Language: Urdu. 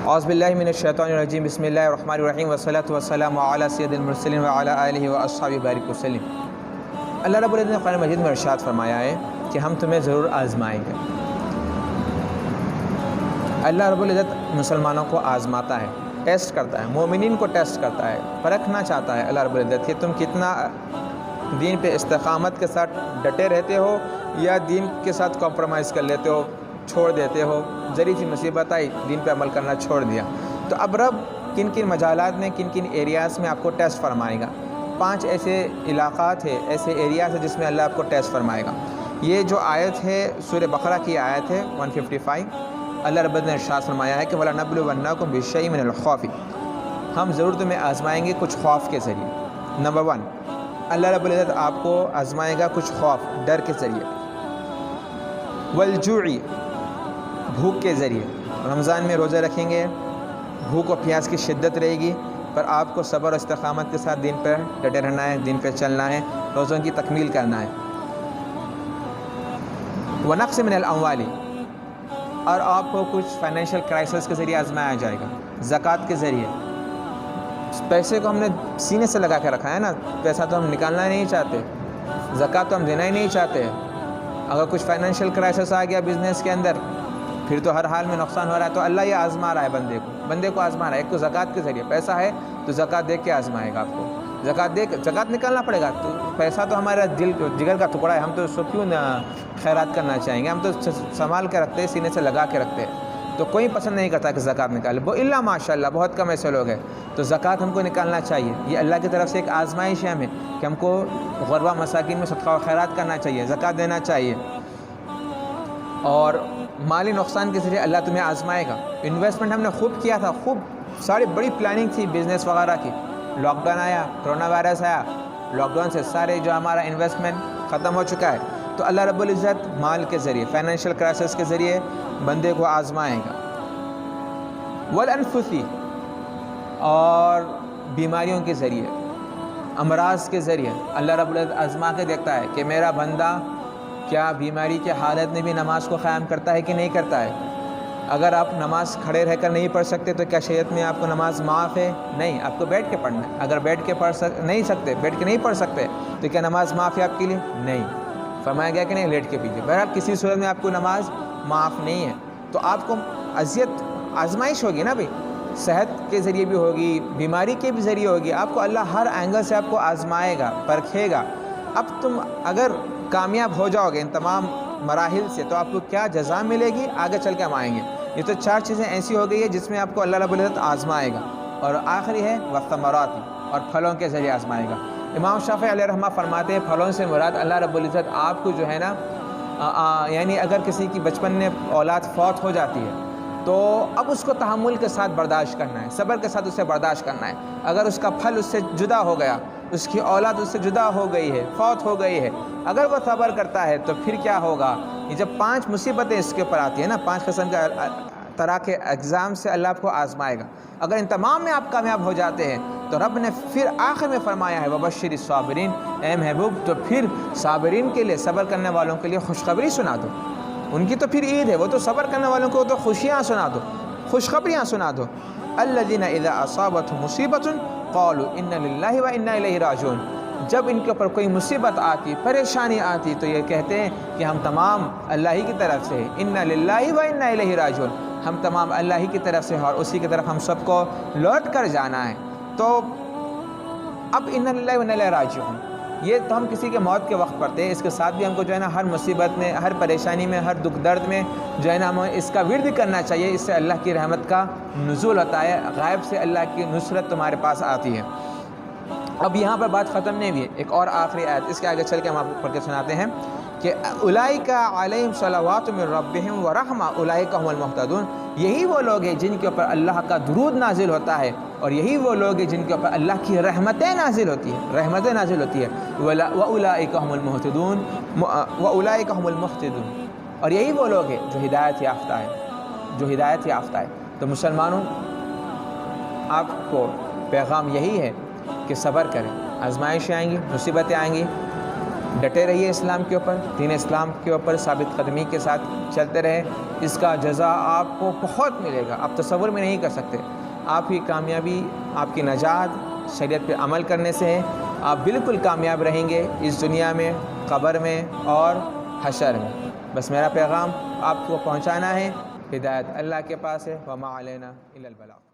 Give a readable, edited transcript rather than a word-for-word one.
اعوذ باللہ من الشیطان الرجیم بسم اللہ الرحمن الرحیم والصلاۃ والسلام علی سید المرسلین وعلی آلہ واصحابہ بارک وسلم۔ اللہ رب العزت نے قرآن مجید میں ارشاد فرمایا ہے کہ ہم تمہیں ضرور آزمائیں گے۔ اللہ رب العزت مسلمانوں کو آزماتا ہے، ٹیسٹ کرتا ہے، مومنین کو ٹیسٹ کرتا ہے، پرکھنا چاہتا ہے اللہ رب العزت کہ تم کتنا دین پہ استقامت کے ساتھ ڈٹے رہتے ہو یا دین کے ساتھ کمپرومائز کر لیتے ہو، چھوڑ دیتے ہو۔ ذری سی مصیبت آئی، دین پہ عمل کرنا چھوڑ دیا۔ تو اب رب کن کن مجالات میں، کن کن ایریاز میں آپ کو ٹیسٹ فرمائے گا۔ 5 ایسے علاقات ہیں، ایسے ایریاز ہیں جس میں اللہ آپ کو ٹیسٹ فرمائے گا۔ یہ جو آیت ہے سورہ بقرہ کی آیت ہے 155، اللہ رب نے ارشاد فرمایا ہے کہ وَلَنَبْلُوَنَّكُمْ بِشَيْءٍ مِّنَ الْخَوْفِ، ہم ضرور تمہیں آزمائیں گے کچھ خوف کے ذریعے۔ نمبر 1، اللہ رب العزت آپ کو آزمائے گا کچھ خوف، ڈر کے ذریعے۔ وَالْجُوعِ، بھوک کے ذریعے۔ رمضان میں روزہ رکھیں گے، بھوک و پیاس کی شدت رہے گی، پر آپ کو صبر و استقامت کے ساتھ دین پر ڈٹے رہنا ہے، دین پہ چلنا ہے، روزوں کی تکمیل کرنا ہے۔ وَنَقْصٍ مِّنَ الْأَمْوَالِ، اور آپ کو کچھ فائنینشیل کرائسس کے ذریعے آزمایا جائے گا، زکوٰۃ کے ذریعے۔ پیسے کو ہم نے سینے سے لگا کے رکھا ہے نا، پیسہ تو ہم نکالنا ہی نہیں چاہتے، زکوٰۃ تو ہم دینا ہی نہیں چاہتے۔ اگر کچھ فائنینشیل کرائسس آ گیا بزنس کے اندر، پھر تو ہر حال میں نقصان ہو رہا ہے، تو اللہ یہ آزما رہا ہے بندے کو آزما رہا ہے۔ ایک تو زکوٰۃ کے ذریعے پیسہ ہے تو زکوٰۃ دے کے آزمائے گا آپ کو، زکوٰۃ نکالنا پڑے گا۔ تو پیسہ تو ہمارا دل جگر کا ٹکڑا ہے، ہم تو اس کو کیوں نہ خیرات کرنا چاہیں گے، ہم تو سنبھال کے رکھتے ہیں، سینے سے لگا کے رکھتے ہیں۔ تو کوئی پسند نہیں کرتا کہ زکوٰۃ نکالے، وہ الا ماشاء اللہ بہت کم ایسے لوگ ہیں۔ تو زکوٰۃ ہم کو نکالنا چاہیے، یہ اللہ کی طرف سے ایک آزمائش ہے ہمیں کہ ہم کو غربا مساکین میں صدقہ و خیرات کرنا چاہیے، زکوٰۃ دینا چاہیے۔ اور مالی نقصان کے ذریعے اللہ تمہیں آزمائے گا۔ انویسٹمنٹ ہم نے خوب کیا تھا، خوب ساری بڑی پلاننگ تھی بزنس وغیرہ کی، لاک ڈاؤن آیا، کرونا وائرس آیا، لاک ڈاؤن سے سارے جو ہمارا انویسٹمنٹ ختم ہو چکا ہے۔ تو اللہ رب العزت مال کے ذریعے، فائنینشیل کرائسس کے ذریعے بندے کو آزمائے گا۔ والانفس، اور بیماریوں کے ذریعے، امراض کے ذریعے اللہ رب العزت آزما کے دیکھتا ہے کہ میرا بندہ کیا بیماری کے حالت میں بھی نماز کو قائم کرتا ہے کہ نہیں کرتا ہے۔ اگر آپ نماز کھڑے رہ کر نہیں پڑھ سکتے تو کیا شریعت میں آپ کو نماز معاف ہے؟ نہیں، آپ کو بیٹھ کے پڑھنا ہے۔ اگر بیٹھ کے بیٹھ کے نہیں پڑھ سکتے تو کیا نماز معاف ہے آپ کے لیے؟ نہیں، فرمایا گیا کہ نہیں، لیٹ کے پیجیے۔ بہرحال کسی صورت میں آپ کو نماز معاف نہیں ہے۔ تو آپ کو آزمائش ہوگی نا بھائی، صحت کے ذریعے بھی ہوگی، بیماری کے بھی ذریعے ہوگی، آپ کو اللہ ہر اینگل سے آپ کو آزمائے گا، پرکھے گا۔ اب تم اگر کامیاب ہو جاؤ گے ان تمام مراحل سے تو آپ کو کیا جزا ملے گی، آگے چل کے ہم آئیں گے۔ یہ تو 4 چیزیں ایسی ہو گئی ہے جس میں آپ کو اللہ رب العزت آزمائے گا۔ اور آخری ہے والثمرات، اور پھلوں کے ذریعے آزمائے گا۔ امام شافعی علیہ رحمہ فرماتے ہیں پھلوں سے مراد اللہ رب العزت آپ کو جو ہے نا، یعنی اگر کسی کی بچپن میں اولاد فوت ہو جاتی ہے تو اب اس کو تحمل کے ساتھ برداشت کرنا ہے، صبر کے ساتھ اسے برداشت کرنا ہے۔ اگر اس کا پھل اس سے جدا ہو گیا، اس کی اولاد اس سے جدا ہو گئی ہے، فوت ہو گئی ہے، اگر وہ صبر کرتا ہے تو پھر کیا ہوگا؟ یہ جب 5 مصیبتیں اس کے اوپر آتی ہیں نا، 5 قسم کے طرح کے اگزام سے اللہ آپ کو آزمائے گا۔ اگر ان تمام میں آپ کامیاب ہو جاتے ہیں تو رب نے پھر آخر میں فرمایا ہے وبشر الصابرین، اے محبوب تو پھر صابرین کے لیے، صبر کرنے والوں کے لیے خوشخبری سنا دو۔ ان کی تو پھر عید ہے، وہ تو صبر کرنے والوں کو تو خوشیاں سنا دو، خوشخبریاں سنا دو۔ الذین اذا اصابتهم مصیبۃ قالوا انا للہ وانا الیہ راجعون، جب ان کے اوپر کوئی مصیبت آتی، پریشانی آتی تو یہ کہتے ہیں کہ ہم تمام اللہ ہی کی طرف سے، انا للہ وانا الیہ راجعون، ہم تمام اللہ ہی کی طرف سے اور اسی کی طرف ہم سب کو لوٹ کر جانا ہے۔ تو اب انا للہ وانا الیہ راجعون یہ تو ہم کسی کے موت کے وقت پڑھتے ہیں، اس کے ساتھ بھی ہم کو جو ہے نا ہر مصیبت میں، ہر پریشانی میں، ہر دکھ درد میں جو ہے نا ہمیں اس کا ورد کرنا چاہیے۔ اس سے اللہ کی رحمت کا نزول ہوتا ہے، غائب سے اللہ کی نصرت تمہارے پاس آتی ہے۔ اب یہاں پر بات ختم نہیں ہوئی ہے، ایک اور آخری آیت اس کے آگے چل کے ہم آپ کو پڑھ کے سناتے ہیں کہ اولئک علیہم صلوات من ربہم ورحمہ اولئک هم المہتدون، یہی وہ لوگ ہیں جن کے اوپر اللہ کا درود نازل ہوتا ہے، اور یہی وہ لوگ ہیں جن کے اوپر اللہ کی رحمتیں نازل ہوتی ہیں، وَأُولَئِكَ هُمُ الْمُهْتَدُونَ وَأُولَئِكَ هُمُ الْمُهْتَدُونَ، اور یہی وہ لوگ ہیں جو ہدایت یافتہ ہے۔ تو مسلمانوں، آپ کو پیغام یہی ہے کہ صبر کریں، آزمائشیں آئیں گی، مصیبتیں آئیں گی، ڈٹے رہیے اسلام کے اوپر، دین اسلام کے اوپر ثابت قدمی کے ساتھ چلتے رہے، اس کا جزا آپ کو بہت ملے گا، آپ تصور میں نہیں کر سکتے۔ آپ کی کامیابی، آپ کی نجات شریعت پہ عمل کرنے سے ہے۔ آپ بالکل کامیاب رہیں گے اس دنیا میں، قبر میں اور حشر میں۔ بس میرا پیغام آپ کو پہنچانا ہے، ہدایت اللہ کے پاس ہے، وما علینا الا البلاغ۔